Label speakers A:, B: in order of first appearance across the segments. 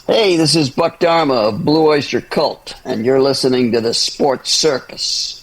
A: Hey, this is Buck Dharma of Blue Oyster Cult, and you're listening to the Sports Circus.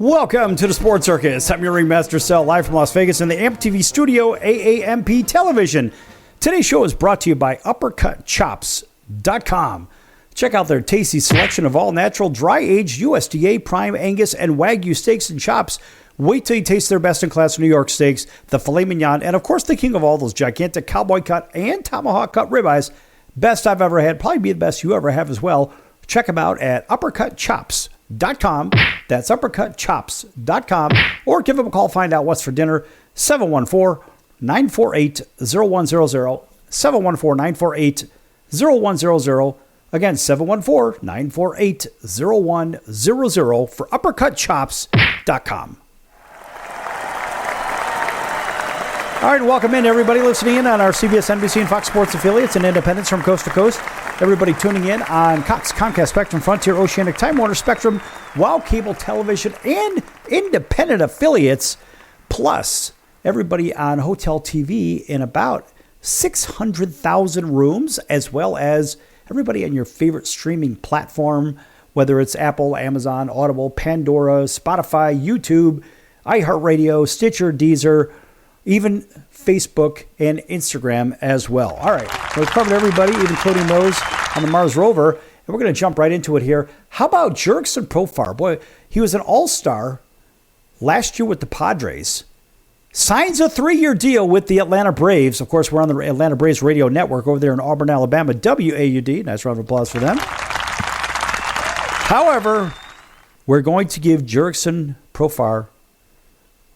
B: Welcome to the Sports Circus. I'm your ringmaster, Sal, live from Las Vegas in the AMP TV studio, AAMP Television. Today's show is brought to you by UppercutChops.com. Check out their tasty selection of all-natural, dry-aged USDA, prime Angus, and Wagyu steaks and chops. Wait till you taste their best-in-class New York steaks, the filet mignon, and of course the king of all, those gigantic cowboy cut and tomahawk cut ribeyes. Best I've ever had, probably be the best you ever have as well. Check them out at UppercutChops.com. That's UppercutChops.com. Or give them a call, find out what's for dinner. 714-948-0100. 714-948-0100. Again, 714-948-0100 for UppercutChops.com. All right, welcome in everybody listening in on our CBS, NBC, and Fox Sports affiliates and independents from coast to coast. Everybody tuning in on Cox, Comcast, Spectrum, Frontier, Oceanic, Time Warner, Spectrum, Wow Cable Television, and independent affiliates, plus everybody on Hotel TV in about 600,000 rooms, as well as everybody on your favorite streaming platform, whether it's Apple, Amazon, Audible, Pandora, Spotify, YouTube, iHeartRadio, Stitcher, Deezer, even Facebook and Instagram as well. All right, so we've covered everybody, even including those on the Mars rover, and we're going to jump right into it here. How about Jurickson Profar? Boy, he was an all-star last year with the Padres. Signs a 3-year deal with the Atlanta Braves. Of course, we're on the Atlanta Braves radio network over there in Auburn, Alabama, WAUD. Nice round of applause for them. However, we're going to give Jurickson Profar,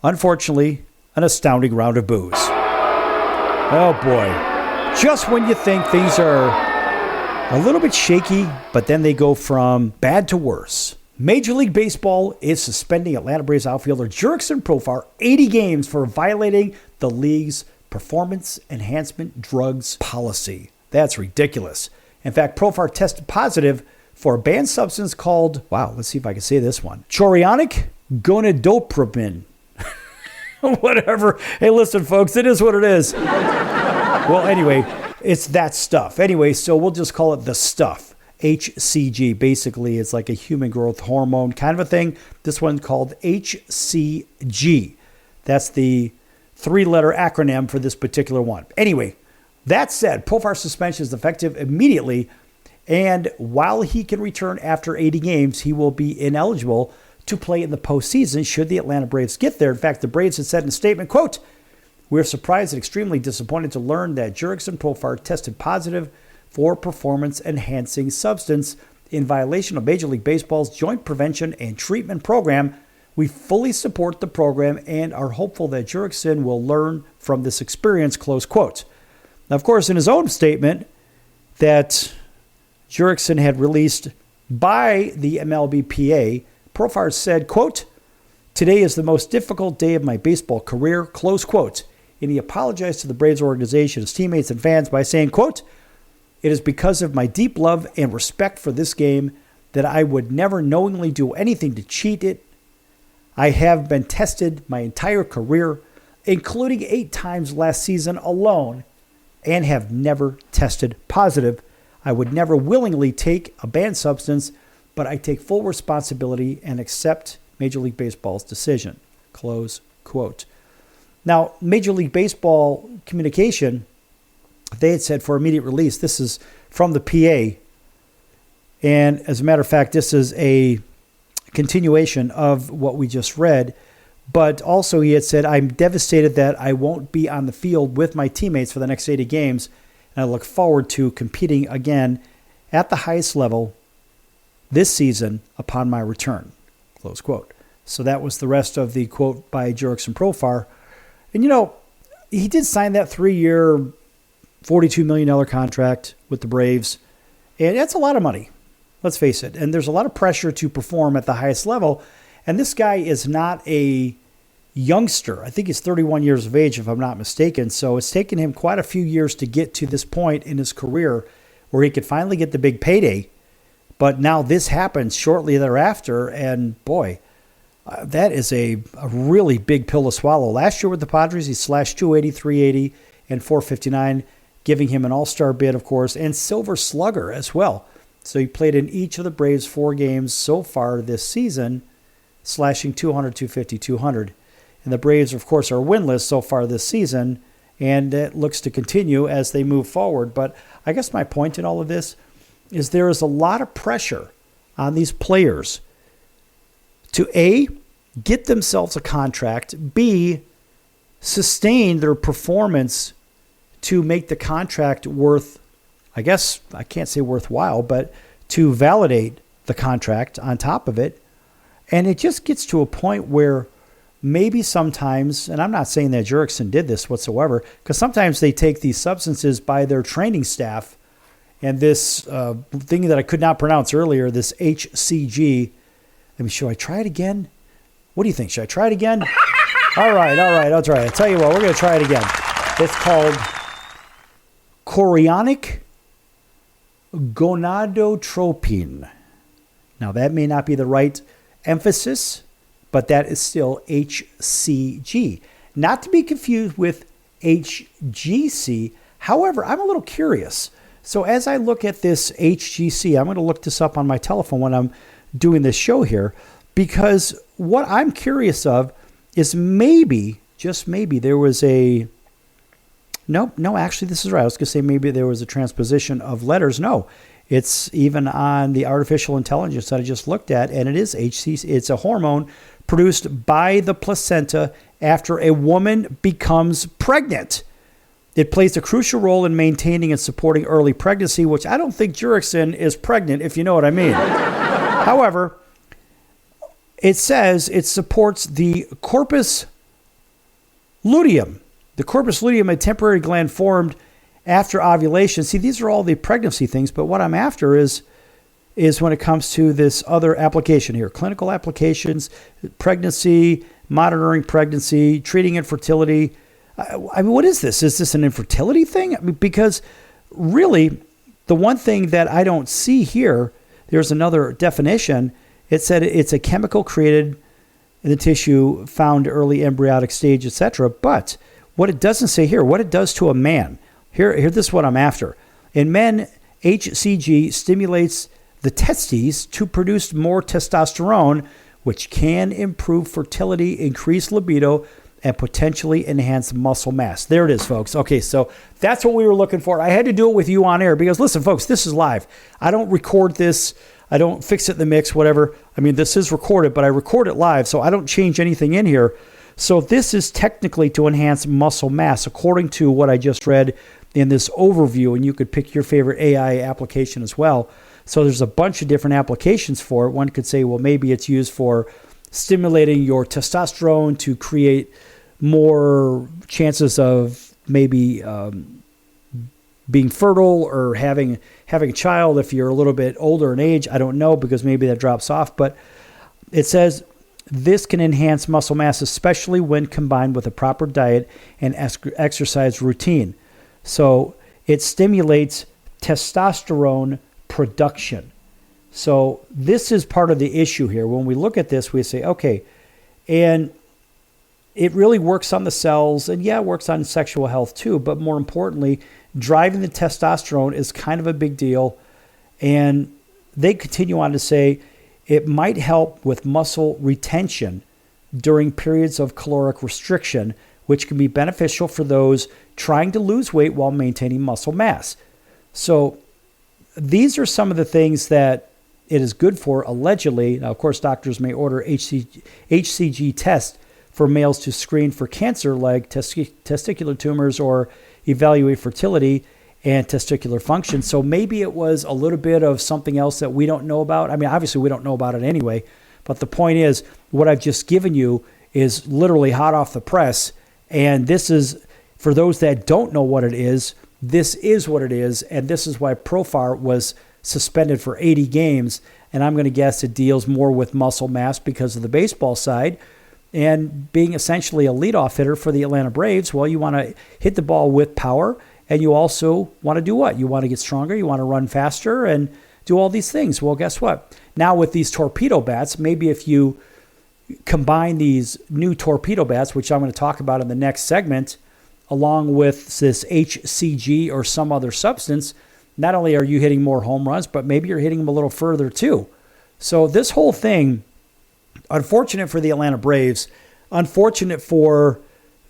B: unfortunately, an astounding round of boos. Oh boy. Just when you think things are a little bit shaky, but then they go from bad to worse. Major League Baseball is suspending Atlanta Braves outfielder Jurickson Profar 80 games for violating the league's performance enhancement drugs policy. That's ridiculous. In fact, Profar tested positive for a banned substance called, let's see if I can say this one, chorionic gonadotropin. Whatever. Hey, listen, folks, it is what it is. Well, anyway, it's that stuff. Anyway, so we'll just call it the stuff. HCG. Basically, it's like a human growth hormone kind of a thing. This one's called HCG. That's the 3-letter acronym for this particular one. Anyway, that said, Profar's suspension is effective immediately, and while he can return after 80 games, he will be ineligible to play in the postseason should the Atlanta Braves get there. In fact, the Braves had said in a statement, quote, "We're surprised and extremely disappointed to learn that Jurickson Profar tested positive for performance-enhancing substance in violation of Major League Baseball's Joint Prevention and Treatment Program. We fully support the program and are hopeful that Jurickson will learn from this experience," close quote. Now, of course, in his own statement that Jurickson had released by the MLBPA, Profar said, quote, "Today is the most difficult day of my baseball career," close quote. And he apologized to the Braves organization, his teammates, and fans by saying, quote, "It is because of my deep love and respect for this game that I would never knowingly do anything to cheat it. I have been tested my entire career, including 8 times last season alone, and have never tested positive. I would never willingly take a banned substance, but I take full responsibility and accept Major League Baseball's decision," close quote. Now, Major League Baseball communication, they had said for immediate release, this is from the PA. And as a matter of fact, this is a continuation of what we just read. But also he had said, I'm devastated that I won't be on the field with my teammates for the next 80 games. And I look forward to competing again at the highest level this season upon my return. Close quote. So that was the rest of the quote by Jurickson Profar. And, he did sign that 3-year, $42 million contract with the Braves. And that's a lot of money, let's face it. And there's a lot of pressure to perform at the highest level. And this guy is not a youngster. I think he's 31 years of age, if I'm not mistaken. So it's taken him quite a few years to get to this point in his career where he could finally get the big payday. But now this happens shortly thereafter. And boy, that is a really big pill to swallow. Last year with the Padres, he slashed 280, 380, and 459, giving him an all-star bid, of course, and Silver Slugger as well. So he played in each of the Braves' 4 games so far this season, slashing 200, 250, 200. And the Braves, of course, are winless so far this season, and it looks to continue as they move forward. But I guess my point in all of this is there is a lot of pressure on these players to A, get themselves a contract, B, sustain their performance to make the contract worth, I guess I can't say worthwhile, but to validate the contract on top of it. And it just gets to a point where maybe sometimes, and I'm not saying that Jurickson did this whatsoever, because sometimes they take these substances by their training staff, and this thing that I could not pronounce earlier, this HCG. Should I try it again? What do you think? Should I try it again? All right, I'll try it. I'll tell you what, we're going to try it again. It's called chorionic gonadotropin. Now, that may not be the right emphasis, but that is still HCG. Not to be confused with HGC. However, I'm a little curious. So as I look at this HGC, I'm going to look this up on my telephone when I'm doing this show here, because what I'm curious of is maybe, just maybe, there was a, no, actually this is right. I was going to say maybe there was a transposition of letters. No, it's even on the artificial intelligence that I just looked at, and it is HCC. It's a hormone produced by the placenta after a woman becomes pregnant. It plays a crucial role in maintaining and supporting early pregnancy, which I don't think Jurickson is pregnant, if you know what I mean. However, it says it supports the corpus luteum. The corpus luteum, a temporary gland formed after ovulation. See, these are all the pregnancy things, but what I'm after is when it comes to this other application here. Clinical applications, pregnancy, monitoring pregnancy, treating infertility. What is this? Is this an infertility thing? Because really, the one thing that I don't see here, there's another definition. It said it's a chemical created in the tissue, found early embryonic stage, etc. But what it doesn't say here, what it does to a man. Here, this is what I'm after. In men, HCG stimulates the testes to produce more testosterone, which can improve fertility, increase libido, and potentially enhance muscle mass. There it is, folks. Okay, so that's what we were looking for. I had to do it with you on air because, listen, folks, this is live. I don't record this. I don't fix it in the mix, whatever. This is recorded, but I record it live, so I don't change anything in here. So this is technically to enhance muscle mass, according to what I just read in this overview, and you could pick your favorite AI application as well. So there's a bunch of different applications for it. One could say, well, maybe it's used for stimulating your testosterone to create more chances of maybe being fertile or having a child if you're a little bit older in age. I don't know, because maybe that drops off. But it says this can enhance muscle mass, especially when combined with a proper diet and exercise routine. So it stimulates testosterone production. So this is part of the issue here. When we look at this, we say, okay, and it really works on the cells, and yeah, it works on sexual health too, but more importantly, driving the testosterone is kind of a big deal. And they continue on to say it might help with muscle retention during periods of caloric restriction, which can be beneficial for those trying to lose weight while maintaining muscle mass. So these are some of the things that it is good for, allegedly. Now, of course, doctors may order HCG tests for males to screen for cancer like testicular tumors or evaluate fertility and testicular function. So maybe it was a little bit of something else that we don't know about. I mean, obviously we don't know about it anyway, but the point is what I've just given you is literally hot off the press. And this is, for those that don't know what it is, this is what it is. And this is why Profar was suspended for 80 games. And I'm going to guess it deals more with muscle mass because of the baseball side. And being essentially a leadoff hitter for the Atlanta Braves, well, you want to hit the ball with power. And you also want to do what? You want to get stronger. You want to run faster and do all these things. Well, guess what? Now with these Torpedo bats, maybe if you combine these new Torpedo bats, which I'm going to talk about in the next segment, along with this HCG or some other substance, not only are you hitting more home runs, but maybe you're hitting them a little further too. So this whole thing, unfortunate for the Atlanta Braves, unfortunate for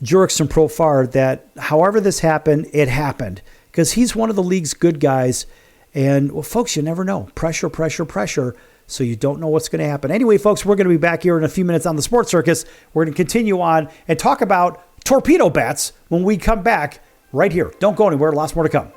B: Jurickson Profar, that however this happened, it happened. Because he's one of the league's good guys. And, well, folks, you never know. Pressure, pressure, pressure. So you don't know what's going to happen. Anyway, folks, we're going to be back here in a few minutes on the Sports Circus. We're going to continue on and talk about torpedo bats when we come back right here. Don't go anywhere. Lots more to come.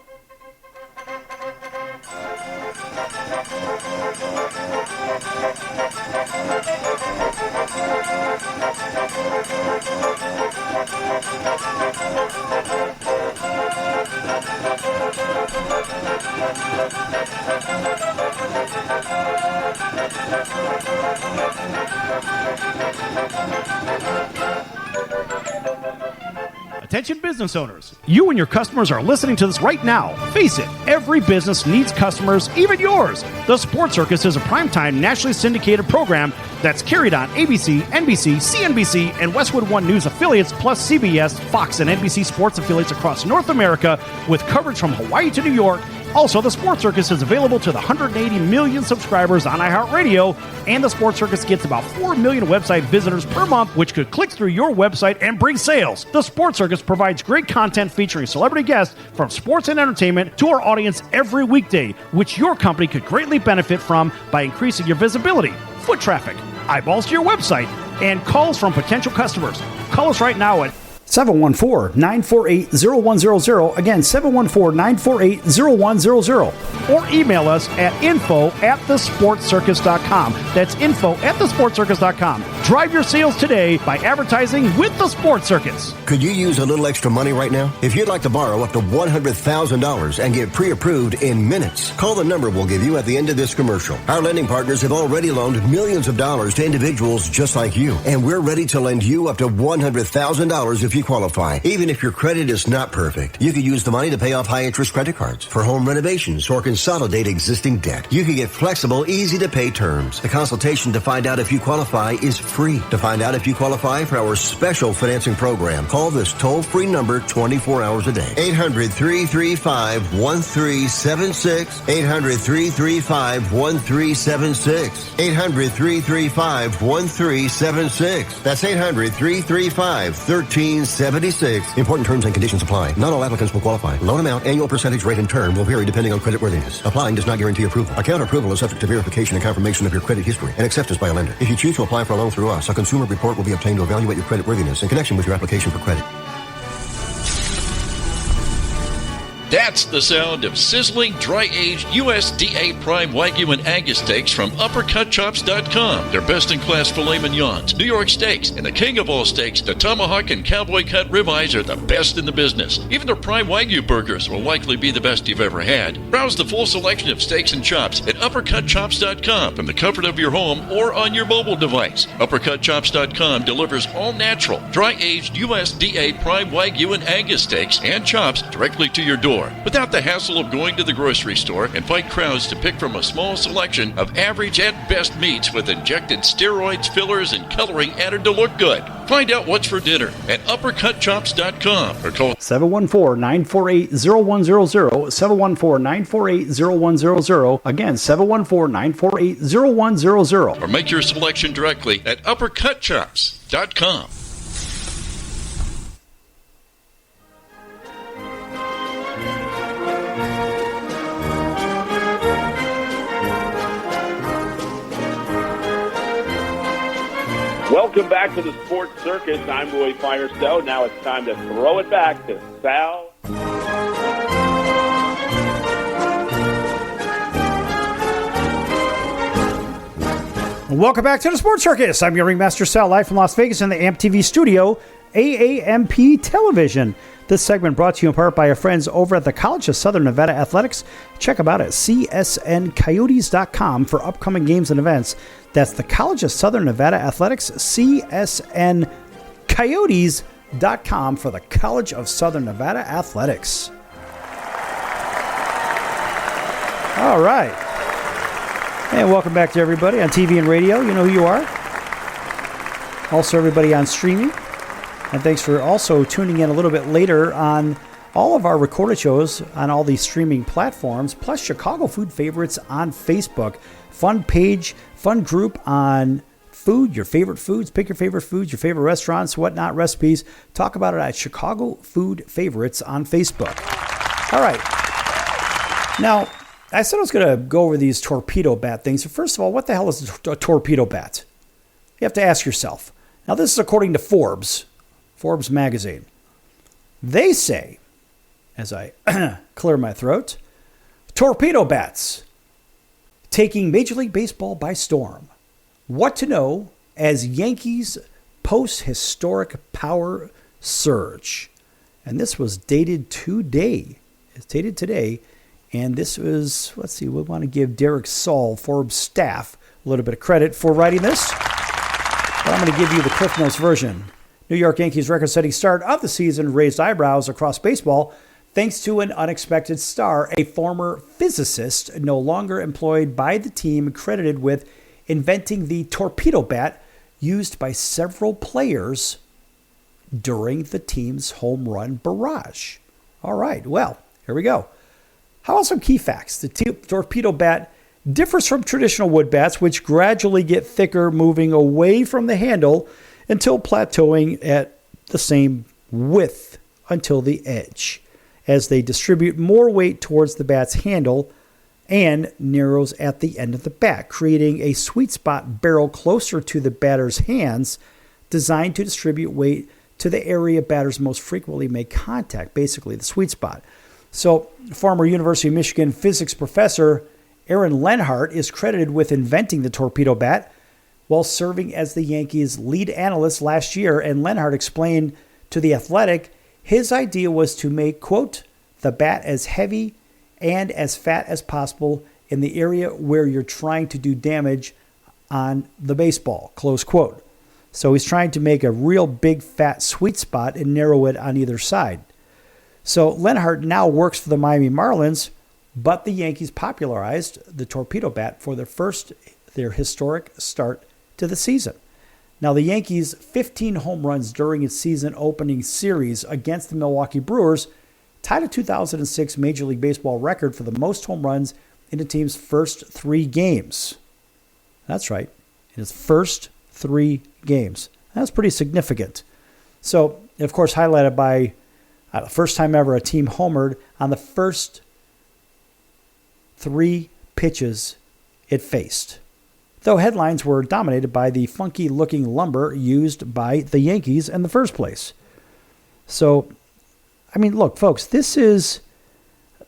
C: Attention business owners, you and your customers are listening to this right now. Face it, every business needs customers, even yours. The Sports Circus is a primetime nationally syndicated program that's carried on ABC, NBC, CNBC, and Westwood One News affiliates, plus CBS, Fox, and NBC sports affiliates across North America, with coverage from Hawaii to New York. Also, the Sports Circus is available to the 180 million subscribers on iHeartRadio, and the Sports Circus gets about 4 million website visitors per month, which could click through your website and bring sales. The Sports Circus provides great content featuring celebrity guests from sports and entertainment to our audience every weekday, which your company could greatly benefit from by increasing your visibility, foot traffic, eyeballs to your website, and calls from potential customers. Call us right now at
B: 714-948-0100. Again, 714-948-0100.
C: Or email us at info@thesportscircus.com. That's info@thesportscircus.com. Drive your sales today by advertising with the Sports Circus.
D: Could you use a little extra money right now? If you'd like to borrow up to $100,000 and get pre-approved in minutes, call the number we'll give you at the end of this commercial. Our lending partners have already loaned millions of dollars to individuals just like you, and we're ready to lend you up to $100,000 if you qualify. Even if your credit is not perfect, you could use the money to pay off high-interest credit cards, for home renovations, or consolidate existing debt. You can get flexible, easy-to-pay terms. The consultation to find out if you qualify is free. To find out if you qualify for our special financing program, call this toll-free number 24 hours a day. 800-335-1376. 800-335-1376. 800-335-1376. That's 800-335-1376. Important terms and conditions apply. Not all applicants will qualify. Loan amount, annual percentage rate, and term will vary depending on creditworthiness. Applying does not guarantee approval. Account approval is subject to verification and confirmation of your credit history and acceptance by a lender. If you choose to apply for a loan through us, a consumer report will be obtained to evaluate your creditworthiness in connection with your application for credit.
E: That's the sound of sizzling, dry-aged USDA Prime Wagyu and Angus steaks from UppercutChops.com. Their best-in-class filet mignons, New York steaks, and the king of all steaks, the tomahawk and cowboy cut ribeyes are the best in the business. Even their Prime Wagyu burgers will likely be the best you've ever had. Browse the full selection of steaks and chops at UppercutChops.com from the comfort of your home or on your mobile device. UppercutChops.com delivers all-natural, dry-aged USDA Prime Wagyu and Angus steaks and chops directly to your door, without the hassle of going to the grocery store and fight crowds to pick from a small selection of average at best meats with injected steroids, fillers, and coloring added to look good. Find out what's for dinner at UppercutChops.com or call
B: 714-948-0100. 714-948-0100. Again, 714-948-0100.
E: or make your selection directly at UppercutChops.com.
F: Welcome back to the Sports Circus. I'm Roy Firestone. Now it's time to throw it back to Sal.
B: Welcome back to the Sports Circus. I'm your ringmaster Sal, live from Las Vegas in the AMP TV studio, AAMP Television. This segment brought to you in part by our friends over at the College of Southern Nevada Athletics. Check them out at csncoyotes.com for upcoming games and events. That's the College of Southern Nevada Athletics, csncoyotes.com for the College of Southern Nevada Athletics. All right. And welcome back to everybody on TV and radio. You know who you are. Also, everybody on streaming. And thanks for also tuning in a little bit later on all of our recorded shows on all these streaming platforms, plus Chicago Food Favorites on Facebook. Fun page, fun group on food, your favorite foods. Pick your favorite foods, your favorite restaurants, whatnot, recipes. Talk about it at Chicago Food Favorites on Facebook. All right. Now, I said I was going to go over these torpedo bat things. So first of all, what the hell is a torpedo bat? You have to ask yourself. Now, this is according to Forbes magazine. They say, as I clear my throat, torpedo bats taking Major League Baseball by storm. What to know as Yankees post-historic power surge. And this was dated today. It's dated today. And this was, let's see, we want to give Derek Saul, Forbes staff, a little bit of credit for writing this. But I'm going to give you the Cliff Notes version. New York Yankees record-setting start of the season raised eyebrows across baseball thanks to an unexpected star, a former physicist no longer employed by the team, credited with inventing the torpedo bat used by several players during the team's home run barrage. All right, well, here we go. How about some key facts? The torpedo bat differs from traditional wood bats, which gradually get thicker, moving away from the handle until plateauing at the same width until the edge, as they distribute more weight towards the bat's handle and narrows at the end of the bat, creating a sweet spot barrel closer to the batter's hands, designed to distribute weight to the area batters most frequently make contact, basically the sweet spot. So, former University of Michigan physics professor Aaron Lenhart is credited with inventing the torpedo bat while serving as the Yankees' lead analyst last year, and Lenhart explained to The Athletic his idea was to make, quote, the bat as heavy and as fat as possible in the area where you're trying to do damage on the baseball, close quote. So he's trying to make a real big fat sweet spot and narrow it on either side. So Lenhart now works for the Miami Marlins, but the Yankees popularized the torpedo bat for their historic start to the season. Now, the Yankees' 15 home runs during its season opening series against the Milwaukee Brewers tied a 2006 Major League Baseball record for the most home runs in the team's first 3 games. That's right, in its first 3 games. That's pretty significant. So, of course, highlighted by the first time ever a team homered on the first 3 pitches it faced. Though headlines were dominated by the funky-looking lumber used by the Yankees in the first place. So, I mean, look, folks, this is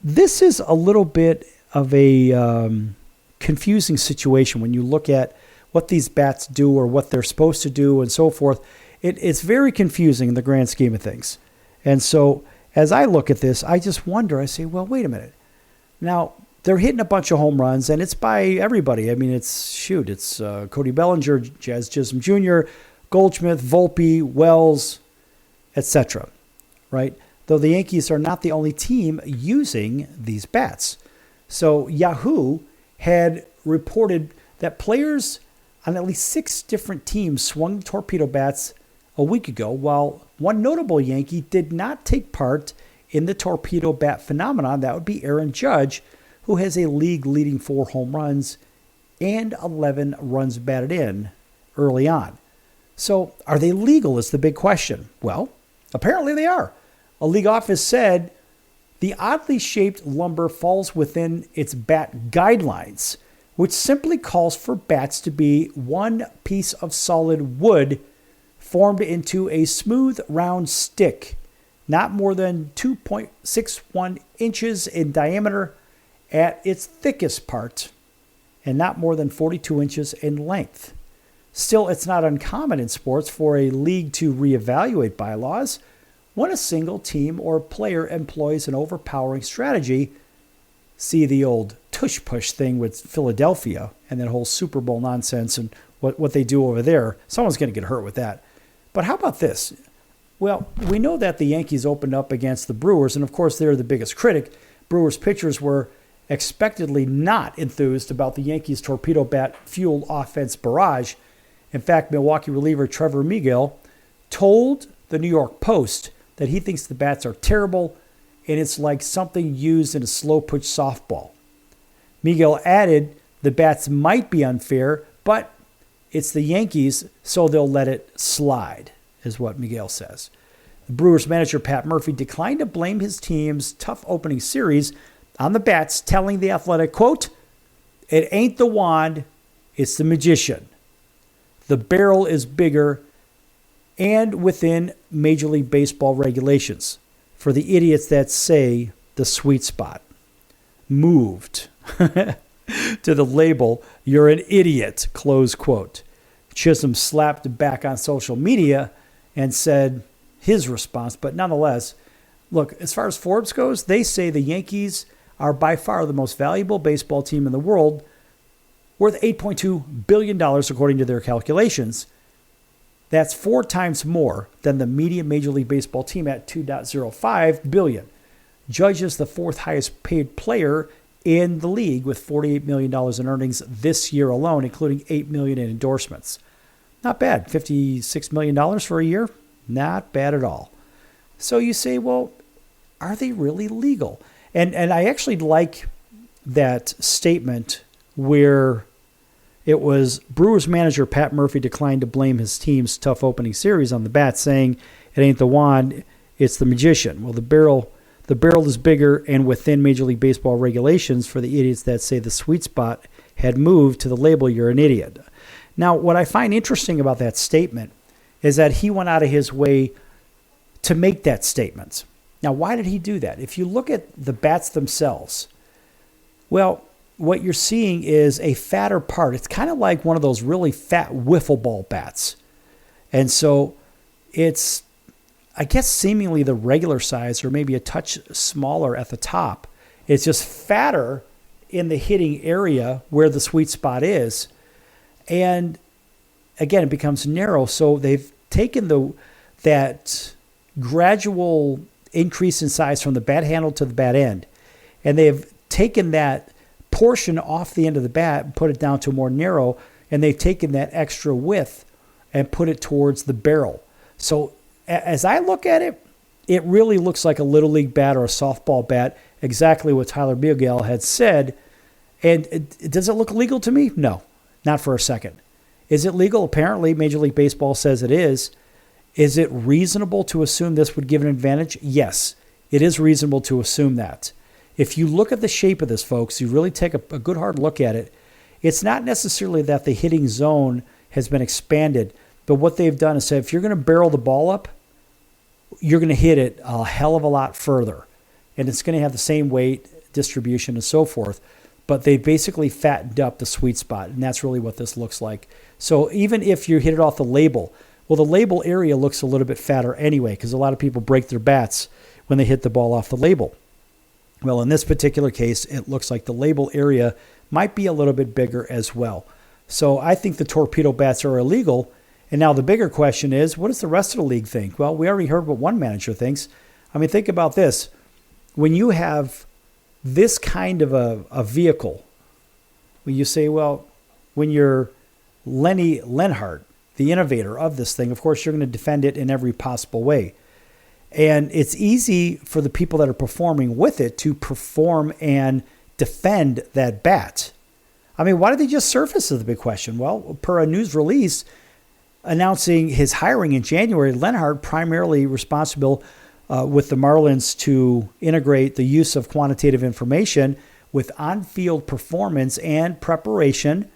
B: a little bit of a confusing situation when you look at what these bats do or what they're supposed to do and so forth. It's very confusing in the grand scheme of things. And so, as I look at this, I just wonder, I say, well, wait a minute. Now, they're hitting a bunch of home runs, and it's by everybody. I mean, it's Cody Bellinger, Jazz Chisholm Jr., Goldschmidt, Volpe, Wells, etc., right? Though the Yankees are not the only team using these bats. So Yahoo had reported that players on at least 6 different teams swung torpedo bats a week ago, while one notable Yankee did not take part in the torpedo bat phenomenon. That would be Aaron Judge, who has a league-leading 4 home runs and 11 runs batted in early on. So are they legal is the big question. Well, apparently they are. A league office said the oddly shaped lumber falls within its bat guidelines, which simply calls for bats to be one piece of solid wood formed into a smooth, round stick, not more than 2.61 inches in diameter at its thickest part, and not more than 42 inches in length. Still, it's not uncommon in sports for a league to reevaluate bylaws when a single team or player employs an overpowering strategy. See the old tush-push thing with Philadelphia and that whole Super Bowl nonsense and what they do over there. Someone's going to get hurt with that. But how about this? Well, we know that the Yankees opened up against the Brewers, and of course they're the biggest critic. Brewers pitchers were expectedly not enthused about the Yankees' torpedo bat-fueled offense barrage. In fact, Milwaukee reliever Trevor Miguel told the New York Post that he thinks the bats are terrible and it's like something used in a slow-pitch softball. Miguel added the bats might be unfair, but it's the Yankees, so they'll let it slide, is what Miguel says. The Brewers manager Pat Murphy declined to blame his team's tough opening series on the bats, telling The Athletic, quote, "It ain't the wand, it's the magician. The barrel is bigger and within Major League Baseball regulations. For the idiots that say the sweet spot moved to the label, you're an idiot," close quote. Chisholm slapped back on social media and said his response, but nonetheless, look, as far as Forbes goes, they say the Yankees are by far the most valuable baseball team in the world, worth $8.2 billion according to their calculations. That's 4 times more than the median Major League Baseball team at $2.05 billion. Judge is the 4th highest paid player in the league with $48 million in earnings this year alone, including $8 million in endorsements. Not bad. $56 million for a year? Not bad at all. So you say, well, are they really legal? And I actually like that statement where it was Brewers manager Pat Murphy declined to blame his team's tough opening series on the bats, saying it ain't the wand, it's the magician. Well, the barrel is bigger and within Major League Baseball regulations. For the idiots that say the sweet spot had moved to the label, you're an idiot. Now, what I find interesting about that statement is that he went out of his way to make that statement. Now, why did he do that? If you look at the bats themselves, well, what you're seeing is a fatter part. It's kind of like one of those really fat wiffle ball bats. And so it's, I guess, seemingly the regular size or maybe a touch smaller at the top. It's just fatter in the hitting area where the sweet spot is. And again, it becomes narrow. So they've taken that gradual increase in size from the bat handle to the bat end, and they've taken that portion off the end of the bat and put it down to more narrow, and they've taken that extra width and put it towards the barrel. So as I look at it, it really looks like a little league bat or a softball bat, exactly what Tyler Miguel had said. And does it look legal to me? No, not for a second. Is it legal? Apparently, Major League Baseball says it is. Is it reasonable to assume this would give an advantage? Yes, it is reasonable to assume that. If you look at the shape of this, folks, you really take a good hard look at it, it's not necessarily that the hitting zone has been expanded, but what they've done is say, if you're going to barrel the ball up, you're going to hit it a hell of a lot further, and it's going to have the same weight distribution and so forth, but they basically fattened up the sweet spot, and that's really what this looks like. So even if you hit it off the label, well, the label area looks a little bit fatter anyway, because a lot of people break their bats when they hit the ball off the label. Well, in this particular case, it looks like the label area might be a little bit bigger as well. So I think the torpedo bats are illegal. And now the bigger question is, what does the rest of the league think? Well, we already heard what one manager thinks. I mean, think about this. When you have this kind of a vehicle, when you say, well, when you're Lenny Lenhart, the innovator of this thing, of course, you're going to defend it in every possible way. And it's easy for the people that are performing with it to perform and defend that bat. I mean, why did they just surface is the big question. Well, per a news release announcing his hiring in January, Lenhart, primarily responsible with the Marlins to integrate the use of quantitative information with on-field performance and preparation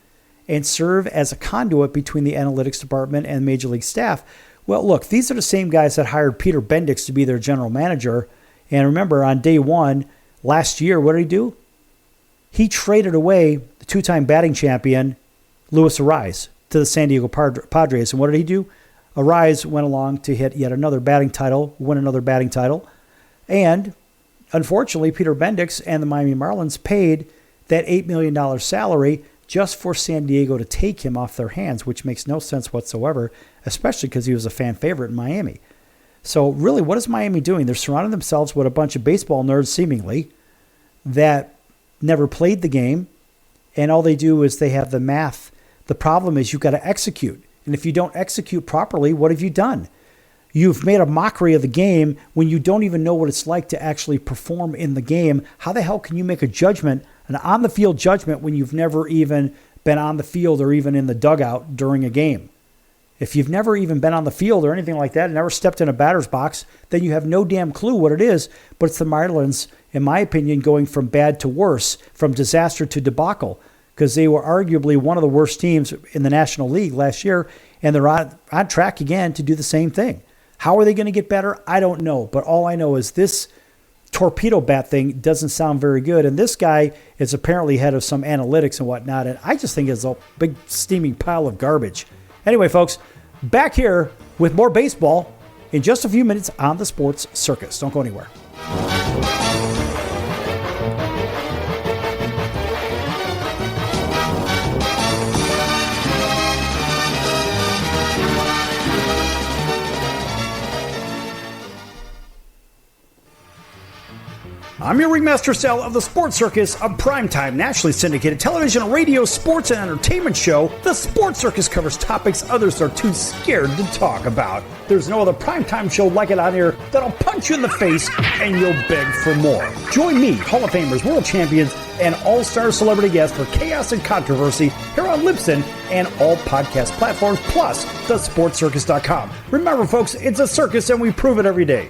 B: and serve as a conduit between the analytics department and Major League staff, Well, look, these are the same guys that hired Peter Bendix to be their general manager. And remember, on day one last year, what did he do? He traded away the two-time batting champion, Luis Arraez, to the San Diego Padres. And what did he do? Arraez went along to hit yet another batting title, win another batting title. And unfortunately, Peter Bendix and the Miami Marlins paid that $8 million salary just for San Diego to take him off their hands, which makes no sense whatsoever, especially because he was a fan favorite in Miami. So really, what is Miami doing? They're surrounding themselves with a bunch of baseball nerds, seemingly, that never played the game, and all they do is they have the math. The problem is you've got to execute. And if you don't execute properly, what have you done? You've made a mockery of the game when you don't even know what it's like to actually perform in the game. How the hell can you make a judgment, an on-the-field judgment, when you've never even been on the field or even in the dugout during a game? If you've never even been on the field or anything like that and never stepped in a batter's box, then you have no damn clue what it is. But it's the Marlins, in my opinion, going from bad to worse, from disaster to debacle, because they were arguably one of the worst teams in the National League last year, and they're on track again to do the same thing. How are they going to get better? I don't know. But all I know is this torpedo bat thing doesn't sound very good. And this guy is apparently head of some analytics and whatnot. And I just think it's a big steaming pile of garbage. Anyway, folks, back here with more baseball in just a few minutes on the Sports Circus. Don't go anywhere. I'm your ringmaster Sal of the Sports Circus, a primetime, nationally syndicated television, radio, sports, and entertainment show. The Sports Circus covers topics others are too scared to talk about. There's no other primetime show like it on here that'll punch you in the face and you'll beg for more. Join me, Hall of Famers, world champions, and all-star celebrity guests for chaos and controversy here on Libsyn and all podcast platforms, plus thesportscircus.com. Remember, folks, it's a circus and we prove it every day.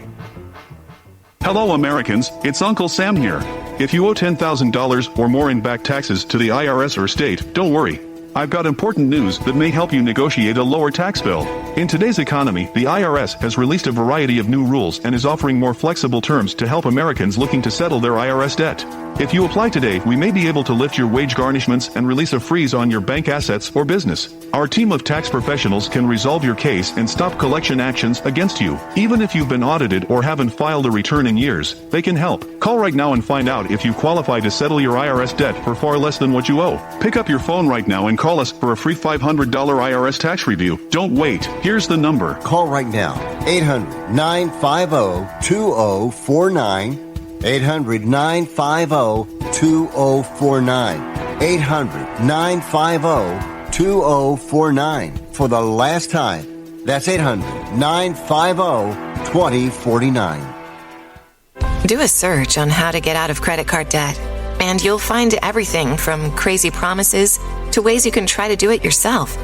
G: Hello Americans, it's Uncle Sam here. If you owe $10,000 or more in back taxes to the IRS or state, don't worry. I've got important news that may help you negotiate a lower tax bill. In today's economy, the IRS has released a variety of new rules and is offering more flexible terms to help Americans looking to settle their IRS debt. If you apply today, we may be able to lift your wage garnishments and release a freeze on your bank assets or business. Our team of tax professionals can resolve your case and stop collection actions against you. Even if you've been audited or haven't filed a return in years, they can help. Call right now and find out if you qualify to settle your IRS debt for far less than what you owe. Pick up your phone right now and call us for a free $500 IRS tax review. Don't wait. Here's the number.
D: Call right now. 800-950-2049. 800-950-2049. 800-950-2049. For the last time, that's 800-950-2049.
H: Do a search on how to get out of credit card debt, and you'll find everything from crazy promises to ways you can try to do it yourself.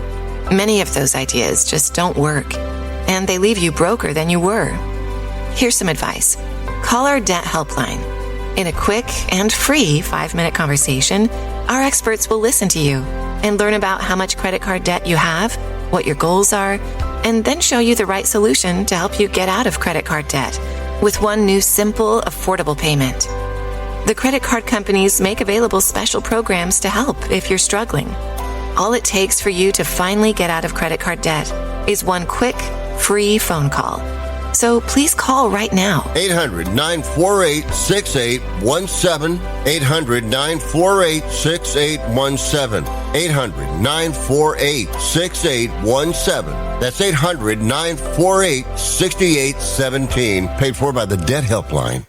H: Many of those ideas just don't work, and they leave you broker than you were. Here's some advice. Call our debt helpline. In a quick and free 5-minute conversation, our experts will listen to you and learn about how much credit card debt you have, what your goals are, and then show you the right solution to help you get out of credit card debt with one new simple, affordable payment. The credit card companies make available special programs to help if you're struggling. All it takes for you to finally get out of credit card debt is one quick, free phone call. So please call right now.
D: 800-948-6817. 800-948-6817. 800-948-6817. That's 800-948-6817. Paid for by the Debt Helpline.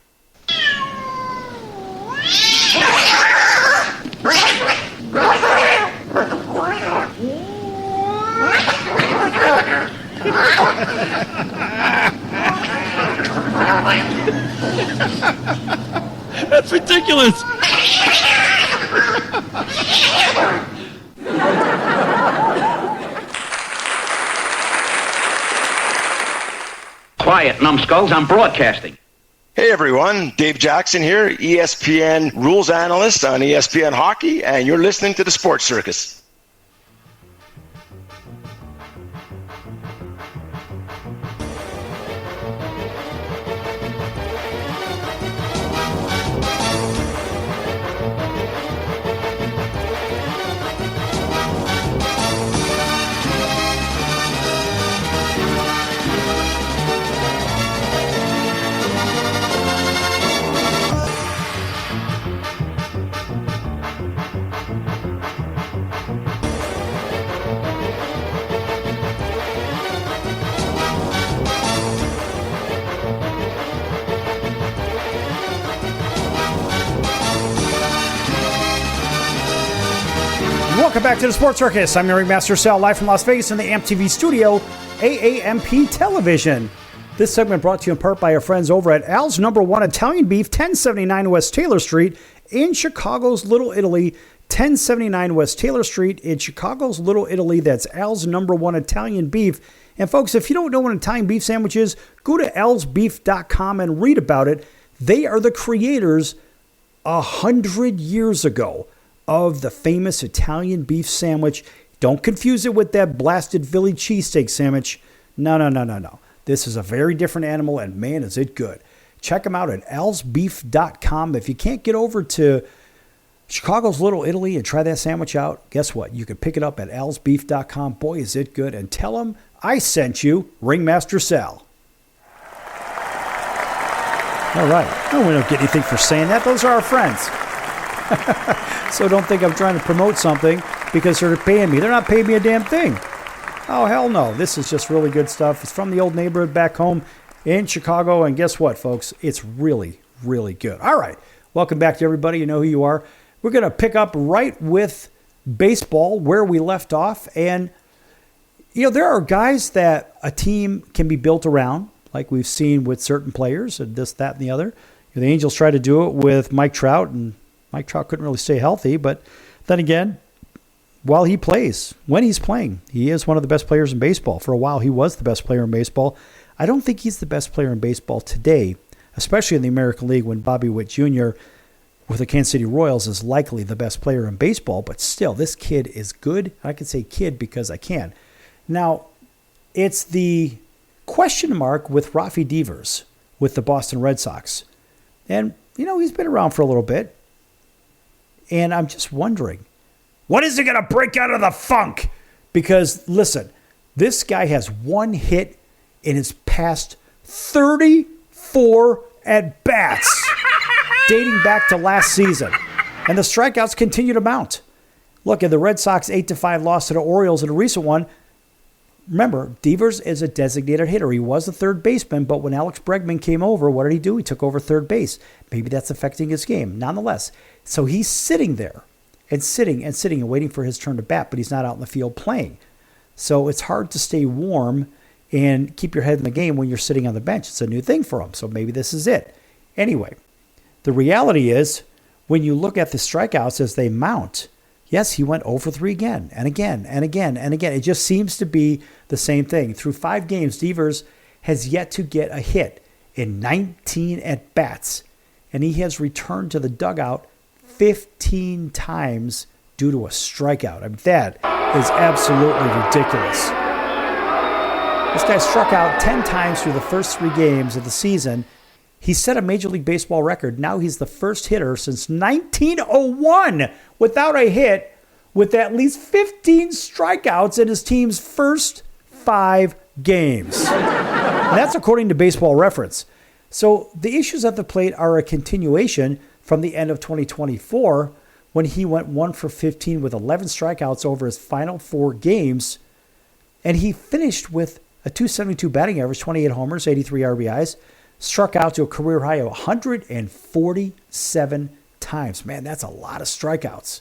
E: That's ridiculous.
I: Quiet, numbskulls, I'm broadcasting.
J: Hey everyone, Dave Jackson here, ESPN rules analyst on ESPN Hockey, and you're listening to the Sports Circus.
B: Welcome back to the Sports Circus. I'm your ringmaster Sal, live from Las Vegas in the AMP-TV studio, AAMP Television. This segment brought to you in part by our friends over at Al's Number One Italian Beef, 1079 West Taylor Street in Chicago's Little Italy. 1079 West Taylor Street in Chicago's Little Italy. That's Al's Number One Italian Beef. And folks, if you don't know what an Italian beef sandwich is, go to alsbeef.com and read about it. They are the creators 100 years ago of the famous Italian beef sandwich. Don't confuse it with that blasted Philly cheesesteak sandwich. No. This is a very different animal, and man, is it good. Check them out at alsbeef.com. If you can't get over to Chicago's Little Italy and try that sandwich out, guess what? You can pick it up at alsbeef.com. Boy, is it good. And tell them I sent you, Ringmaster Sal. All right. No, we don't get anything for saying that. Those are our friends. So don't think I'm trying to promote something because they're paying me. They're not paying me a damn thing. Oh, hell no. This is just really good stuff. It's from the old neighborhood back home in Chicago. And guess what, folks? It's really, really good. All right. Welcome back to everybody. You know who you are. We're going to pick up right with baseball where we left off. And, you know, there are guys that a team can be built around, like we've seen with certain players and this, that, and the other. The Angels tried to do it with Mike Trout, and Mike Trout couldn't really stay healthy. But then again, while he plays, when he's playing, he is one of the best players in baseball. For a while, he was the best player in baseball. I don't think he's the best player in baseball today, especially in the American League when Bobby Witt Jr. with the Kansas City Royals is likely the best player in baseball. But still, this kid is good. I can say kid because I can. Now, it's the question mark with Rafi Devers with the Boston Red Sox. And, you know, he's been around for a little bit. And I'm just wondering, when is he going to break out of the funk? Because, listen, this guy has one hit in his past 34 at-bats dating back to last season. And the strikeouts continue to mount. Look, at the Red Sox 8-5 loss to the Orioles in a recent one, remember, Devers is a designated hitter. He was a third baseman, but when Alex Bregman came over, what did he do? He took over third base. Maybe that's affecting his game. Nonetheless, so he's sitting there and sitting and waiting for his turn to bat, but he's not out in the field playing. So it's hard to stay warm and keep your head in the game when you're sitting on the bench. It's a new thing for him, so maybe this is it. Anyway, the reality is when you look at the strikeouts as they mount, yes, he went 0-3 again and again and again and again. It just seems to be the same thing. Through 5 games, Devers has yet to get a hit in 19 at-bats, and he has returned to the dugout 15 times due to a strikeout. I mean, that is absolutely ridiculous. This guy struck out 10 times through the first 3 games of the season. He set a Major League Baseball record. Now he's the first hitter since 1901 without a hit with at least 15 strikeouts in his team's first 5 games. And that's according to Baseball Reference. So the issues at the plate are a continuation from the end of 2024 when he went 1-for-15 with 11 strikeouts over his final 4 games. And he finished with a .272 batting average, 28 homers, 83 RBIs, struck out to a career high of 147 times. Man, that's a lot of strikeouts.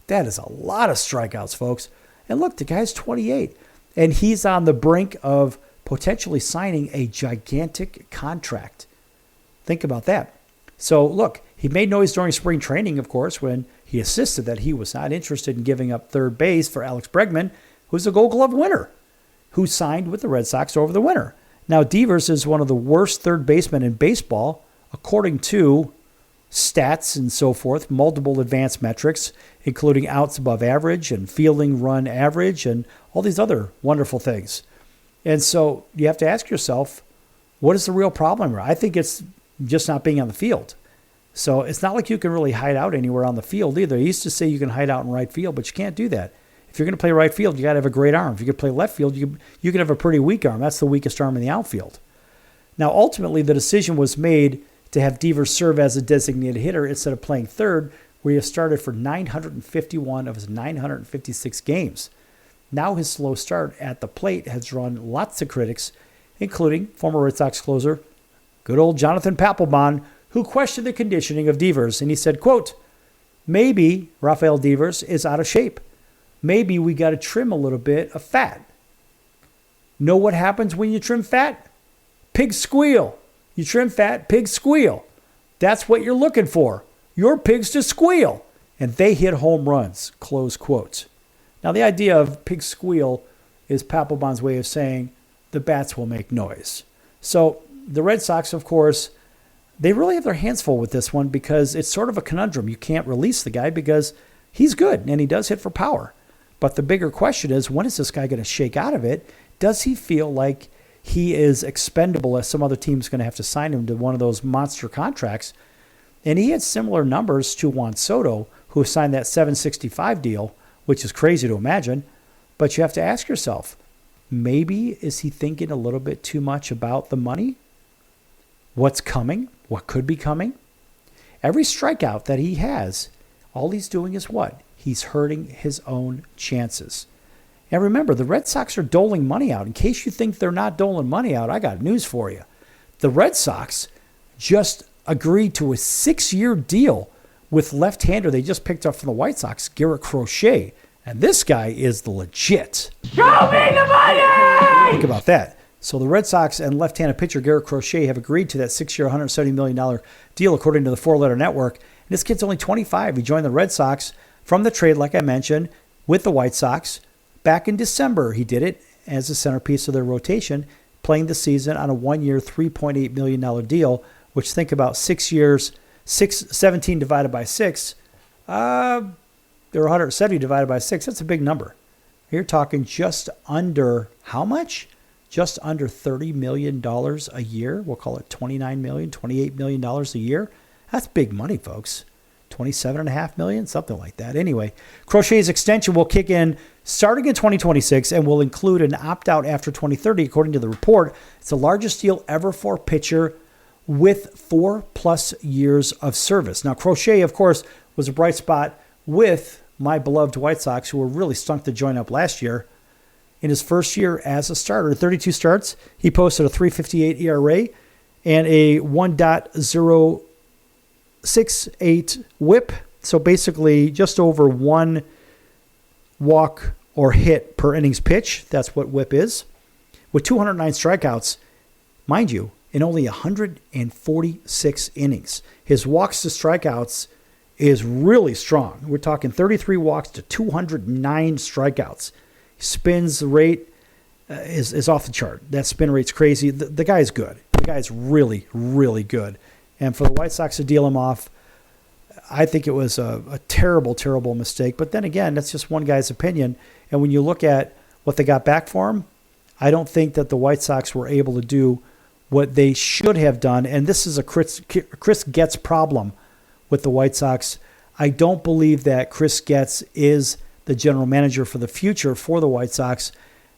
B: That is a lot of strikeouts, folks. And look, the guy's 28, and he's on the brink of potentially signing a gigantic contract. Think about that. So, look, he made noise during spring training, of course, when he insisted that he was not interested in giving up third base for Alex Bregman, who's a Gold Glove winner, who signed with the Red Sox over the winter. Now, Devers is one of the worst third basemen in baseball, according to stats and so forth, multiple advanced metrics, including outs above average and fielding run average and all these other wonderful things. And so you have to ask yourself, what is the real problem here? I think it's just not being on the field. So it's not like you can really hide out anywhere on the field either. I used to say you can hide out in right field, but you can't do that. If you're going to play right field, you got to have a great arm. If you can play left field, you can have a pretty weak arm. That's the weakest arm in the outfield. Now, ultimately, the decision was made to have Devers serve as a designated hitter instead of playing third, where he has started for 951 of his 956 games. Now his slow start at the plate has drawn lots of critics, including former Red Sox closer, good old Jonathan Papelbon, who questioned the conditioning of Devers. And he said, quote, "Maybe Rafael Devers is out of shape. maybe we got to trim a little bit of fat. Know what happens when you trim fat? Pigs squeal. You trim fat, pigs squeal. That's what you're looking for. Your pigs to squeal. And they hit home runs, close quotes. Now, the idea of pig squeal is Papelbon's way of saying the bats will make noise. So the Red Sox, of course, they really have their hands full with this one because it's sort of a conundrum. You can't release the guy because he's good and he does hit for power. But the bigger question is, when is this guy going to shake out of it? Does he feel like he is expendable as some other team's going to have to sign him to one of those monster contracts? And he had similar numbers to Juan Soto, who signed that $765 deal, which is crazy to imagine. But you have to ask yourself, maybe is he thinking a little bit too much about the money? What's coming? What could be coming? Every strikeout that he has, all he's doing is what? He's hurting his own chances. And remember, the Red Sox are doling money out. In case you think they're not doling money out, I got news for you. The Red Sox just agreed to a 6-year deal with left-hander they just picked up from the White Sox, Garrett Crochet. And this guy is the legit.
K: Show me the money!
B: Think about that. So the Red Sox and left-handed pitcher Garrett Crochet have agreed to that 6-year, $170 million deal, according to the Four Letter Network. And this kid's only 25. He joined the Red Sox from the trade, like I mentioned, with the White Sox. Back in December, he did it as a centerpiece of their rotation, playing the season on a 1-year, $3.8 million deal, which, think about 6 years, 17 divided by 6, they're 170 divided by 6. That's a big number. You're talking just under how much? Just under $30 million a year. We'll call it $29 million, $28 million a year. That's big money, folks. $27.5 million, something like that. Anyway, Crochet's extension will kick in starting in 2026 and will include an opt-out after 2030, according to the report. It's the largest deal ever for a pitcher with 4+ years of service. Now, Crochet, of course, was a bright spot with my beloved White Sox, who were really stunk the joint up last year. In his first year as a starter, 32 starts, he posted a .358 ERA and a 1.068 whip. So basically just over one walk or hit per innings pitch. That's what whip is. With 209 strikeouts, mind you, in only 146 innings. His walks to strikeouts is really strong. We're talking 33 walks to 209 strikeouts. Spins rate is off the chart. That spin rate's crazy. The guy's good. The guy's really, really good. And for the White Sox to deal him off, I think it was a terrible, terrible mistake. But then again, that's just one guy's opinion. And when you look at what they got back for him, I don't think that the White Sox were able to do what they should have done. And this is a Chris Getz problem with the White Sox. I don't believe that Chris Getz is the general manager for the future for the White Sox.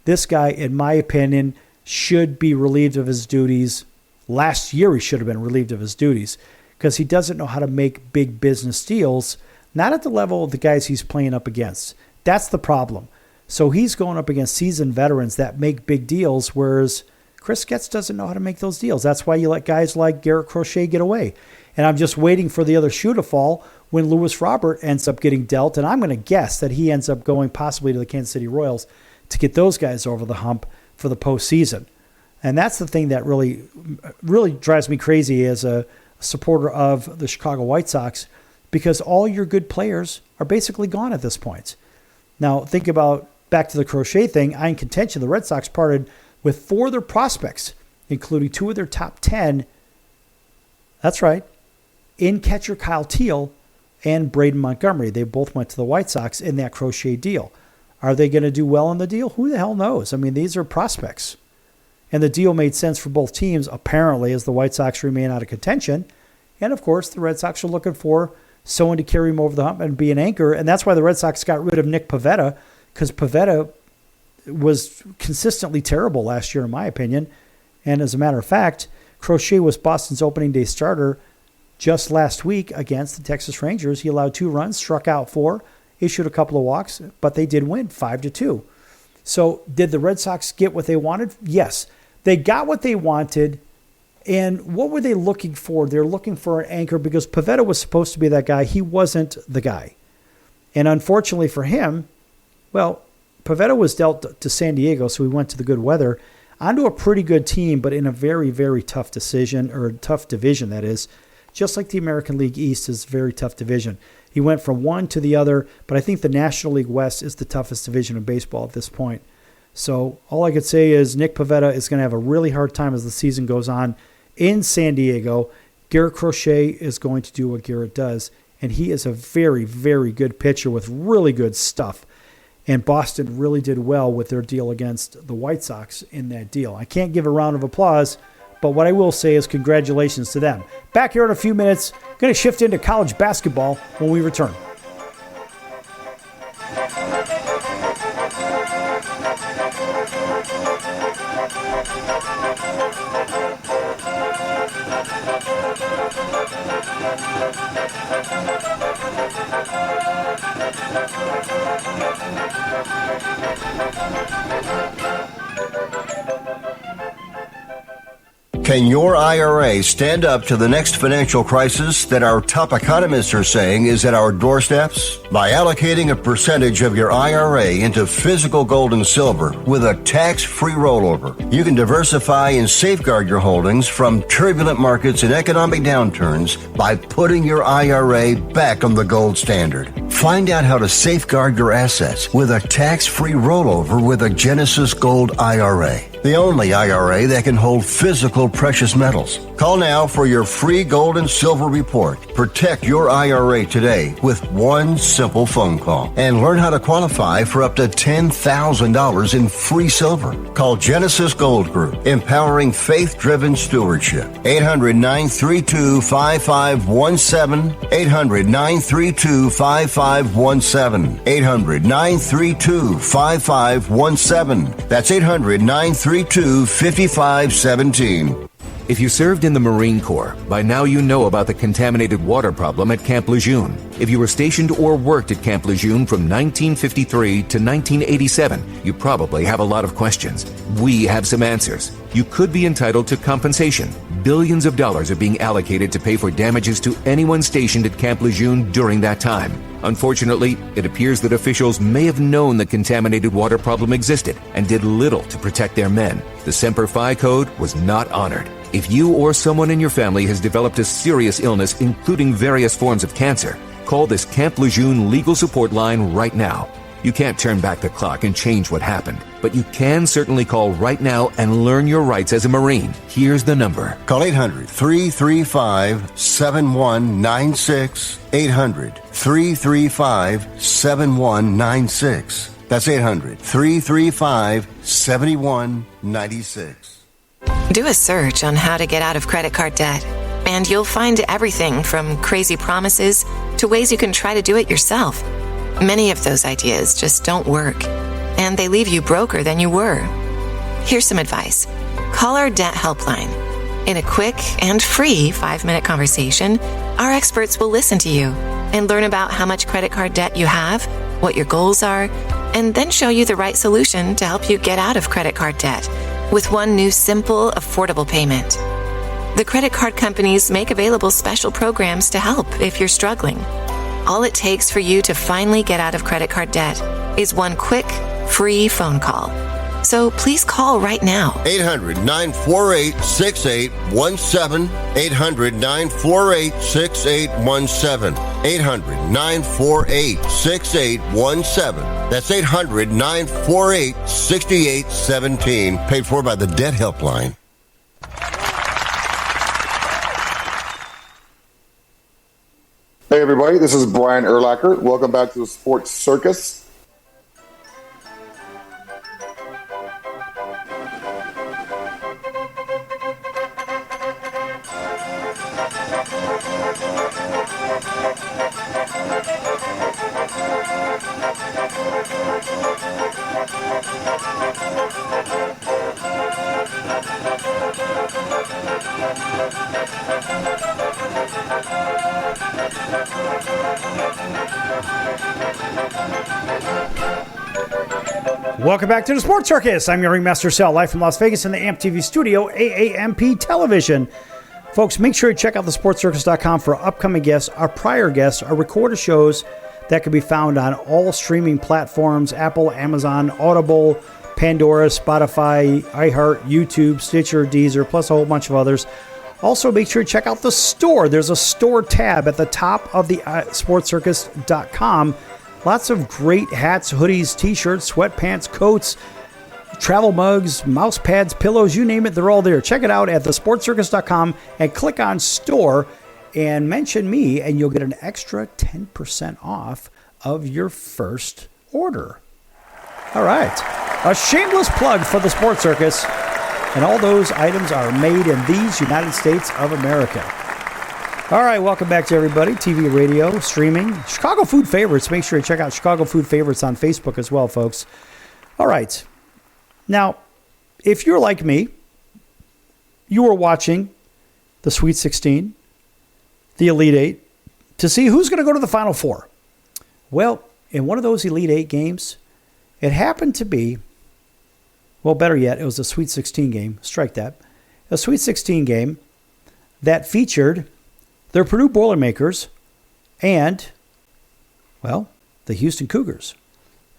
B: This guy, in my opinion, should be relieved of his duties. Last year, he should have been relieved of his duties because he doesn't know how to make big business deals, not at the level of the guys he's playing up against. That's the problem. So he's going up against seasoned veterans that make big deals, whereas Chris Getz doesn't know how to make those deals. That's why you let guys like Garrett Crochet get away. And I'm just waiting for the other shoe to fall when Luis Robert ends up getting dealt. And I'm going to guess that he ends up going possibly to the Kansas City Royals to get those guys over the hump for the postseason. And that's the thing that really, really drives me crazy as a supporter of the Chicago White Sox, because all your good players are basically gone at this point. Now, think about back to the Crochet thing. I in contention, the Red Sox parted with 4 of their prospects, including 2 of their top 10. That's right. In catcher Kyle Teal and Braden Montgomery. They both went to the White Sox in that Crochet deal. Are they going to do well in the deal? Who the hell knows? I mean, these are prospects. And the deal made sense for both teams, apparently, as the White Sox remain out of contention. And, of course, the Red Sox are looking for someone to carry him over the hump and be an anchor. And that's why the Red Sox got rid of Nick Pivetta, because Pivetta was consistently terrible last year, in my opinion. And as a matter of fact, Crochet was Boston's opening day starter just last week against the Texas Rangers. He allowed 2 runs, struck out 4, issued a couple of walks, but they did win 5-2. So did the Red Sox get what they wanted? Yes. They got what they wanted. And what were they looking for? They're looking for an anchor because Pivetta was supposed to be that guy. He wasn't the guy. And unfortunately for him, Well, Pavetta was dealt to San Diego, so we went to the good weather, onto a pretty good team, but in a very, very tough division, that is. Just like the American League East is a very tough division. He went from one to the other, but I think the National League West is the toughest division in baseball at this point. So all I could say is Nick Pavetta is going to have a really hard time as the season goes on in San Diego. Garrett Crochet is going to do what Garrett does, and he is a very, very good pitcher with really good stuff. And Boston really did well with their deal against the White Sox in that deal. I can't give a round of applause, but what I will say is congratulations to them. Back here in a few minutes, going to shift into college basketball when we return.
D: Can your IRA stand up to the next financial crisis that our top economists are saying is at our doorsteps? By allocating a percentage of your IRA into physical gold and silver with a tax-free rollover, you can diversify and safeguard your holdings from turbulent markets and economic downturns by putting your IRA back on the gold standard. Find out how to safeguard your assets with a tax-free rollover with a Genesis Gold IRA, the only IRA that can hold physical precious metals. Call now for your free gold and silver report. Protect your IRA today with one simple phone call and learn how to qualify for up to $10,000 in free silver. Call Genesis Gold Group, empowering faith-driven stewardship. 800-932-5517. 800-932-5517. 800-932-5517. That's 800-932-5517.
L: If you served in the Marine Corps, by now you know about the contaminated water problem at Camp Lejeune. If you were stationed or worked at Camp Lejeune from 1953 to 1987, you probably have a lot of questions. We have some answers. You could be entitled to compensation. Billions of dollars are being allocated to pay for damages to anyone stationed at Camp Lejeune during that time. Unfortunately, it appears that officials may have known the contaminated water problem existed and did little to protect their men. The Semper Fi Code was not honored. If you or someone in your family has developed a serious illness, including various forms of cancer, call this Camp Lejeune legal support line right now. You can't turn back the clock and change what happened, but you can certainly call right now and learn your rights as a Marine. Here's the number.
D: Call 800-335-7196. 800-335-7196. That's 800-335-7196.
H: Do a search on how to get out of credit card debt, and you'll find everything from crazy promises to ways you can try to do it yourself. Many of those ideas just don't work, and they leave you broker than you were. Here's some advice. Call our debt helpline. In a quick and free 5-minute conversation, our experts will listen to you and learn about how much credit card debt you have, what your goals are, and then show you the right solution to help you get out of credit card debt with one new simple, affordable payment. The credit card companies make available special programs to help if you're struggling. All it takes for you to finally get out of credit card debt is one quick, free phone call. So please call right now.
D: 800-948-6817. 800-948-6817. 800-948-6817. That's 800-948-6817. Paid for by the Debt Helpline.
M: Hey everybody, this is Brian Urlacher. Welcome back to the Sports Circus.
B: Welcome back to the Sports Circus. I'm your ringmaster Sal, live from Las Vegas in the AMP TV studio, AAMP television. Folks, make sure you check out thesportscircus.com for upcoming guests, our prior guests, our recorded shows that can be found on all streaming platforms: Apple, Amazon, Audible, Pandora, Spotify, iHeart, YouTube, Stitcher, Deezer, plus a whole bunch of others. Also, make sure to check out the store. There's a store tab at the top of the sportscircus.com. Lots of great hats, hoodies, t-shirts, sweatpants, coats, travel mugs, mouse pads, pillows, you name it, they're all there. Check it out at thesportscircus.com and click on store and mention me, and you'll get an extra 10% off of your first order. All right. A shameless plug for the Sports Circus. And all those items are made in these United States of America. All right, welcome back to everybody. TV, radio, streaming. Chicago Food Favorites. Make sure you check out Chicago Food Favorites on Facebook as well, folks. All right. Now, if you're like me, you were watching the Sweet 16, the Elite Eight, to see who's going to go to the Final Four. Well, in one of those Elite Eight games, it happened to be, well, better yet, it was a Sweet 16 game. Strike that. A Sweet 16 game that featured their Purdue Boilermakers and, well, the Houston Cougars.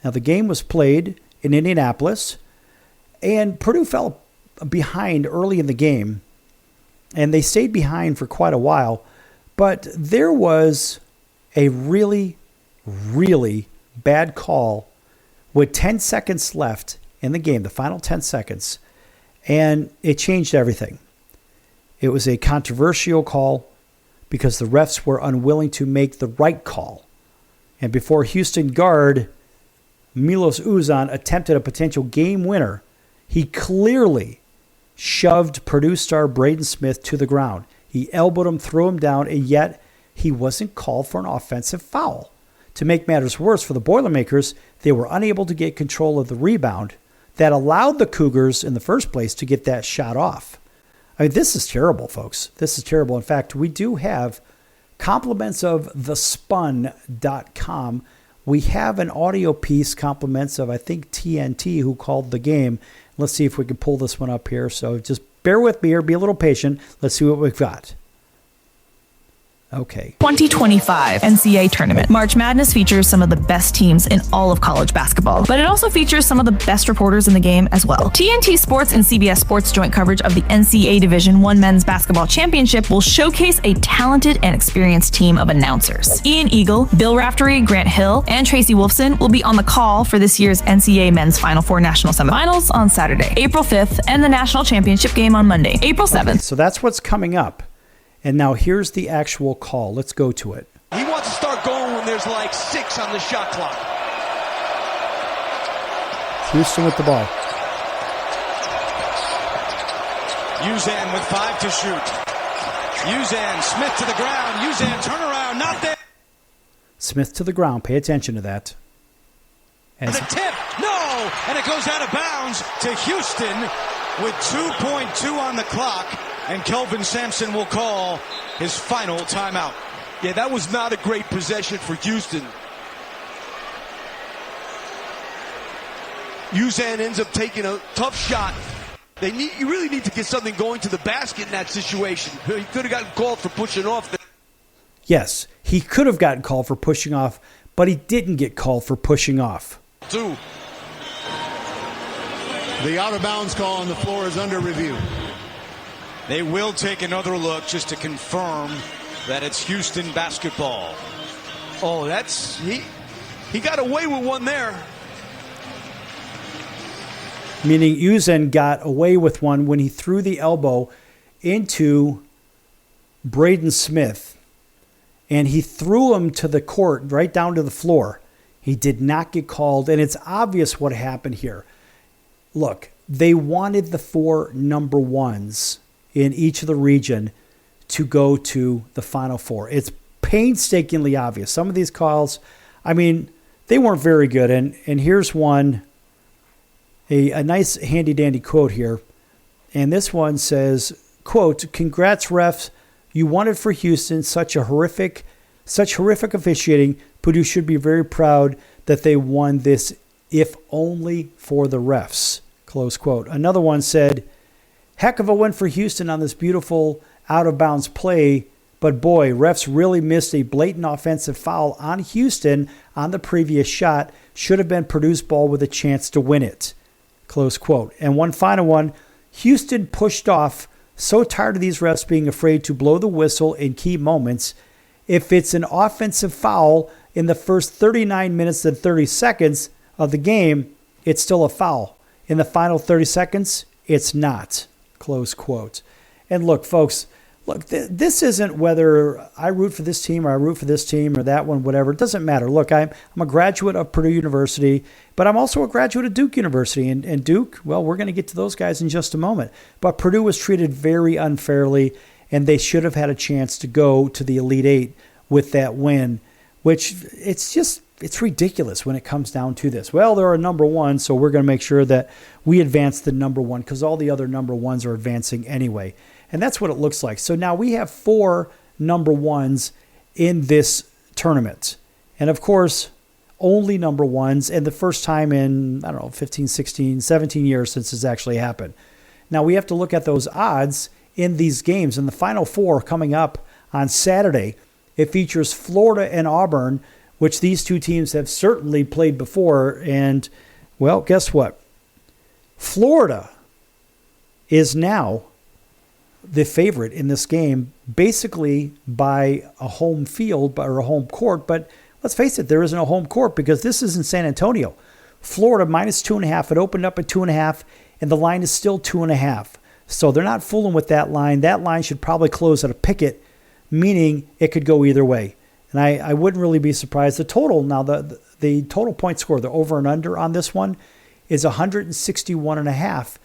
B: Now, the game was played in Indianapolis, and Purdue fell behind early in the game, and they stayed behind for quite a while. But there was a really, really bad call with 10 seconds left in the game, the final 10 seconds, and it changed everything. It was a controversial call because the refs were unwilling to make the right call. And before Houston guard Milos Uzan attempted a potential game winner, he clearly shoved Purdue star Braden Smith to the ground. He elbowed him, threw him down, and yet he wasn't called for an offensive foul. To make matters worse for the Boilermakers, they were unable to get control of the rebound that allowed the Cougars in the first place to get that shot off. I mean, this is terrible, folks. This is terrible. In fact, we do have compliments of thespun.com. We have an audio piece, compliments of, I think, TNT, who called the game. Let's see if we can pull this one up here. So just bear with me here. Be a little patient. Let's see what we've got. Okay.
N: 2025 NCAA Tournament. March Madness features some of the best teams in all of college basketball, but it also features some of the best reporters in the game as well. TNT Sports and CBS Sports joint coverage of the NCAA Division I Men's Basketball Championship will showcase a talented and experienced team of announcers. Ian Eagle, Bill Raftery, Grant Hill, and Tracy Wolfson will be on the call for this year's NCAA Men's Final Four National Semifinals on Saturday, April 5th, and the National Championship game on Monday, April 7th.
B: Okay, so that's what's coming up. And now here's the actual call. Let's go to it.
O: He wants to start going when there's like 6 on the shot clock.
B: Houston with the ball.
O: Uzan with 5 to shoot. Uzan, Smith to the ground. Uzan, turnaround, not there.
B: Smith to the ground. Pay attention to that.
O: And the tip, no! And it goes out of bounds to Houston with 2.2 on the clock. And Kelvin Sampson will call his final timeout. Yeah, that was not a great possession for Houston. Uzan ends up taking a tough shot. You really need to get something going to the basket in that situation. He could have gotten called for pushing off.
B: Yes, he could have gotten called for pushing off, but he didn't get called for pushing off.
O: 2.
P: The out-of-bounds call on the floor is under review.
O: They will take another look just to confirm that it's Houston basketball. Oh, that's... He got away with one there.
B: Meaning Uzan got away with one when he threw the elbow into Braden Smith. And he threw him to the court, right down to the floor. He did not get called, and it's obvious what happened here. Look, they wanted the 4 number ones in each of the region to go to the Final Four. It's painstakingly obvious. Some of these calls, I mean, they weren't very good. And here's one, a nice handy-dandy quote here. And this one says, quote, "Congrats, refs. You won it for Houston. Such horrific officiating. Purdue should be very proud that they won this, if only for the refs." Close quote. Another one said, "Heck of a win for Houston on this beautiful out-of-bounds play But boy, refs really missed a blatant offensive foul on Houston on the previous shot. Should have been produced ball with a chance to win it. Close quote. And one final one. Houston pushed off. So tired of these refs being afraid to blow the whistle in key moments. If it's an offensive foul in the first 39 minutes and 30 seconds of the game, it's still a foul. In the final 30 seconds, it's not. Close quote. And look, folks, this isn't whether I root for this team or I root for this team or that one, whatever. It doesn't matter. Look, I'm a graduate of Purdue University, but I'm also a graduate of Duke University. And Duke, well, we're going to get to those guys in just a moment. But Purdue was treated very unfairly, and they should have had a chance to go to the Elite Eight with that win, which it's ridiculous when it comes down to this. Well, they're a number one, so we're going to make sure that we advance the number one because all the other number ones are advancing anyway. And that's what it looks like. So now we have 4 number ones in this tournament. And of course, only number ones, and the first time in, 15, 16, 17 years since this actually happened. Now we have to look at those odds in these games. In the Final Four coming up on Saturday, it features Florida and Auburn, which these two teams have certainly played before. And, well, guess what? Florida is now the favorite in this game, basically by a home field or a home court. But let's face it, there isn't a home court because this is in San Antonio. Florida minus 2.5. It opened up at 2.5, and the line is still 2.5. So they're not fooling with that line. That line should probably close at a picket, meaning it could go either way. And I wouldn't really be surprised. The total now, the total point score, the over and under on this one is 161.5.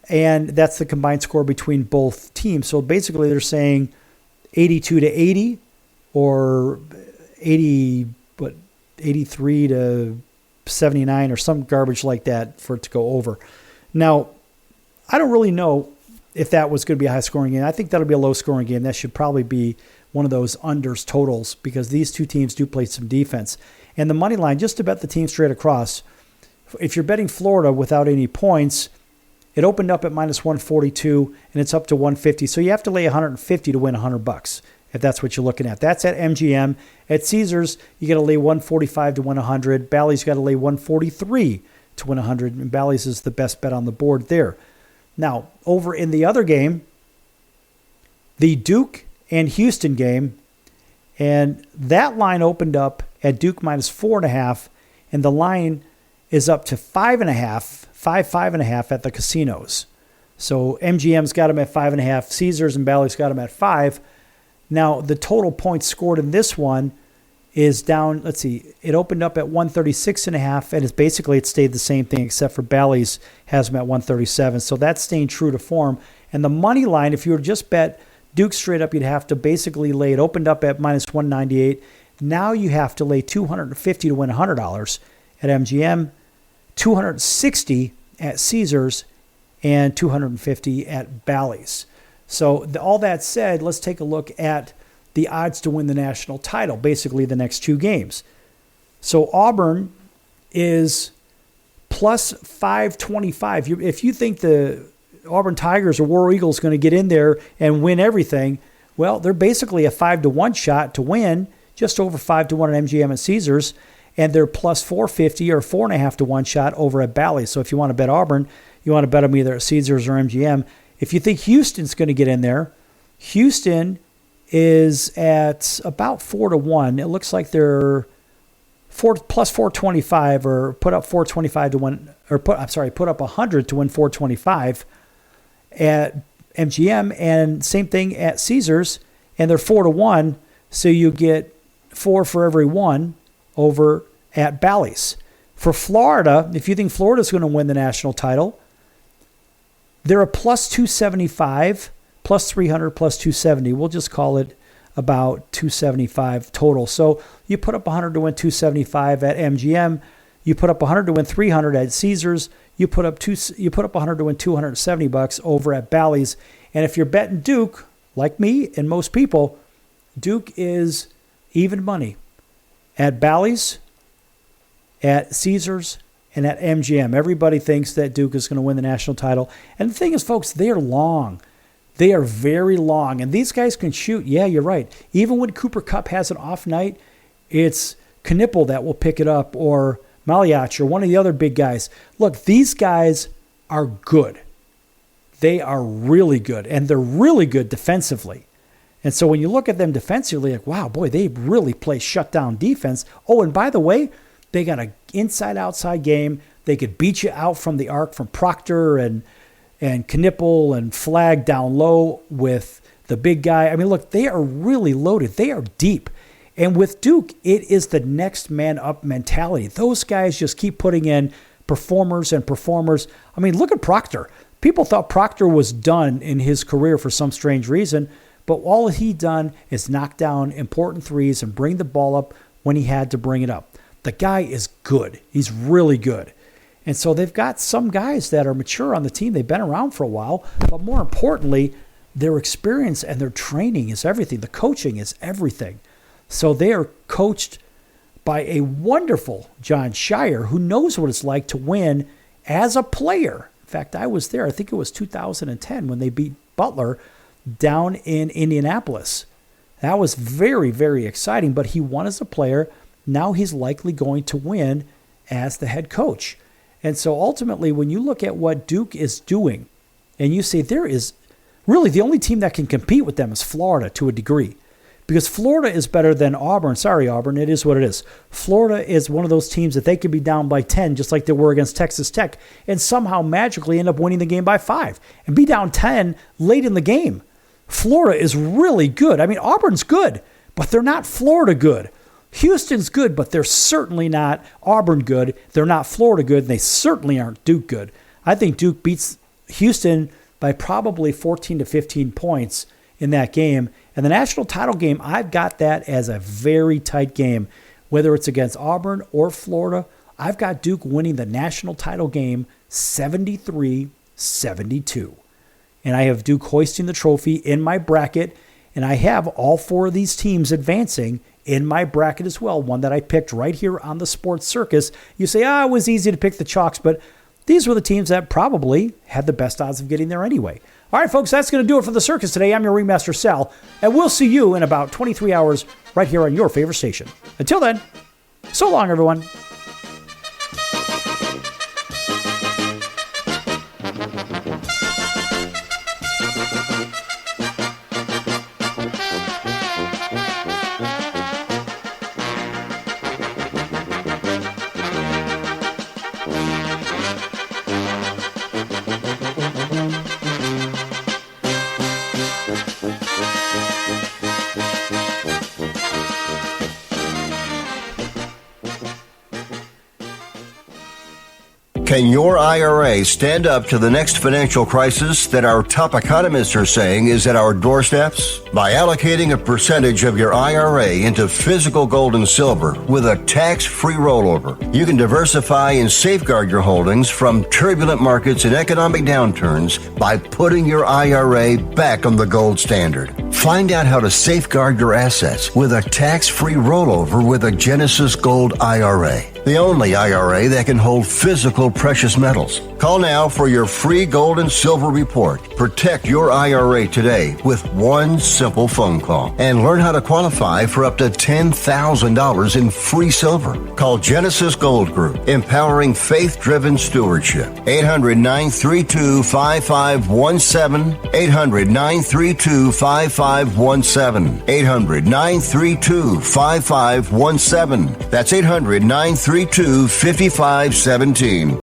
B: And that's the combined score between both teams. So basically they're saying 82-80 or 83 to 79 or some garbage like that for it to go over. Now, I don't really know if that was going to be a high-scoring game. I think that'll be a low-scoring game. That should probably be one of those unders totals because these two teams do play some defense. And the money line, just to bet the team straight across, if you're betting Florida without any points, it opened up at minus 142, and it's up to 150. So you have to lay 150 to win $100, if that's what you're looking at. That's at MGM. At Caesars, you got to lay 145 to win 100. Bally's got to lay 143 to win 100, and Bally's is the best bet on the board there. Now, over in the other game, the Duke and Houston game, and that line opened up at Duke minus 4.5, and the line is up to 5.5. 5.5 at the casinos. So MGM's got them at 5.5. Caesars and Bally's got them at 5. Now, the total points scored in this one is down, let's see, it opened up at 136.5, and it stayed the same thing except for Bally's has them at 137. So that's staying true to form. And the money line, if you were to just bet Duke straight up, you'd have to basically lay it opened up at minus 198. Now you have to lay 250 to win $100 at MGM. 260 at Caesars, and 250 at Bally's. So all that said, let's take a look at the odds to win the national title, basically the next 2 games. So Auburn is plus 525. If you think the Auburn Tigers or War Eagles going to get in there and win everything, well, they're basically a 5-1 shot to win, just over 5-1 at MGM and Caesars. And they're plus 450 or 4.5 to 1 shot over at Bally's. So if you want to bet Auburn, you want to bet them either at Caesars or MGM. If you think Houston's going to get in there, Houston is at about 4-1. It looks like they're plus 425 or put up 425 to win, or put up 100 to win 425 at MGM, and same thing at Caesars, and they're 4-1. So you get 4 for every 1. Over at Bally's. For Florida, if you think Florida's going to win the national title, they're a plus 275, plus 300, plus 270. We'll just call it about 275 total. So you put up 100 to win 275 at MGM. You put up 100 to win 300 at Caesars. You put up 100 to win $270 over at Bally's. And if you're betting Duke, like me and most people, Duke is even money. At Bally's, at Caesars, and at MGM. Everybody thinks that Duke is going to win the national title. And the thing is, folks, they're long. They are very long, and these guys can shoot. Yeah, you're right. Even when Cooper Kupp has an off night, it's Knipple that will pick it up, or Maliach, or one of the other big guys. Look, these guys are good. They are really good, and they're really good defensively. And so when you look at them defensively, like, wow, boy, they really play shutdown defense. Oh, and by the way, they got an inside-outside game. They could beat you out from the arc from Proctor and Knipple and Flag down low with the big guy. I mean, look, they are really loaded. They are deep. And with Duke, it is the next man up mentality. Those guys just keep putting in performers and performers. I mean, look at Proctor. People thought Proctor was done in his career for some strange reason, but all he done is knock down important threes and bring the ball up when he had to bring it up. The guy is good. He's really good. And so they've got some guys that are mature on the team. They've been around for a while, but more importantly, their experience and their training is everything. The coaching is everything. So they are coached by a wonderful John Shire who knows what it's like to win as a player. In fact, I was there. I think it was 2010 when they beat Butler down in Indianapolis. That was very, very exciting, but he won as a player. Now he's likely going to win as the head coach. And so ultimately, when you look at what Duke is doing, and you say there is really the only team that can compete with them is Florida to a degree. Because Florida is better than Auburn. Sorry, Auburn, it is what it is. Florida is one of those teams that they could be down by 10, just like they were against Texas Tech, and somehow magically end up winning the game by 5 and be down 10 late in the game. Florida is really good. I mean, Auburn's good, but they're not Florida good. Houston's good, but they're certainly not Auburn good. They're not Florida good, and they certainly aren't Duke good. I think Duke beats Houston by probably 14 to 15 points in that game. And the national title game, I've got that as a very tight game. Whether it's against Auburn or Florida, I've got Duke winning the national title game 73-72. And I have Duke hoisting the trophy in my bracket, and I have all 4 of these teams advancing in my bracket as well, one that I picked right here on the Sports Circus. You say, it was easy to pick the chalks, but these were the teams that probably had the best odds of getting there anyway. All right, folks, that's going to do it for the circus today. I'm your ringmaster, Sal, and we'll see you in about 23 hours right here on your favorite station. Until then, so long, everyone.
D: Can your IRA stand up to the next financial crisis that our top economists are saying is at our doorsteps? By allocating a percentage of your IRA into physical gold and silver with a tax-free rollover, you can diversify and safeguard your holdings from turbulent markets and economic downturns by putting your IRA back on the gold standard. Find out how to safeguard your assets with a tax-free rollover with a Genesis Gold IRA, the only IRA that can hold physical precious metals. Call now for your free gold and silver report. Protect your IRA today with one simple phone call and learn how to qualify for up to $10,000 in free silver. Call Genesis Gold Group, empowering faith-driven stewardship. 800-932-5517. 800-932-5517. 800-932-5517. That's 800-932-5517.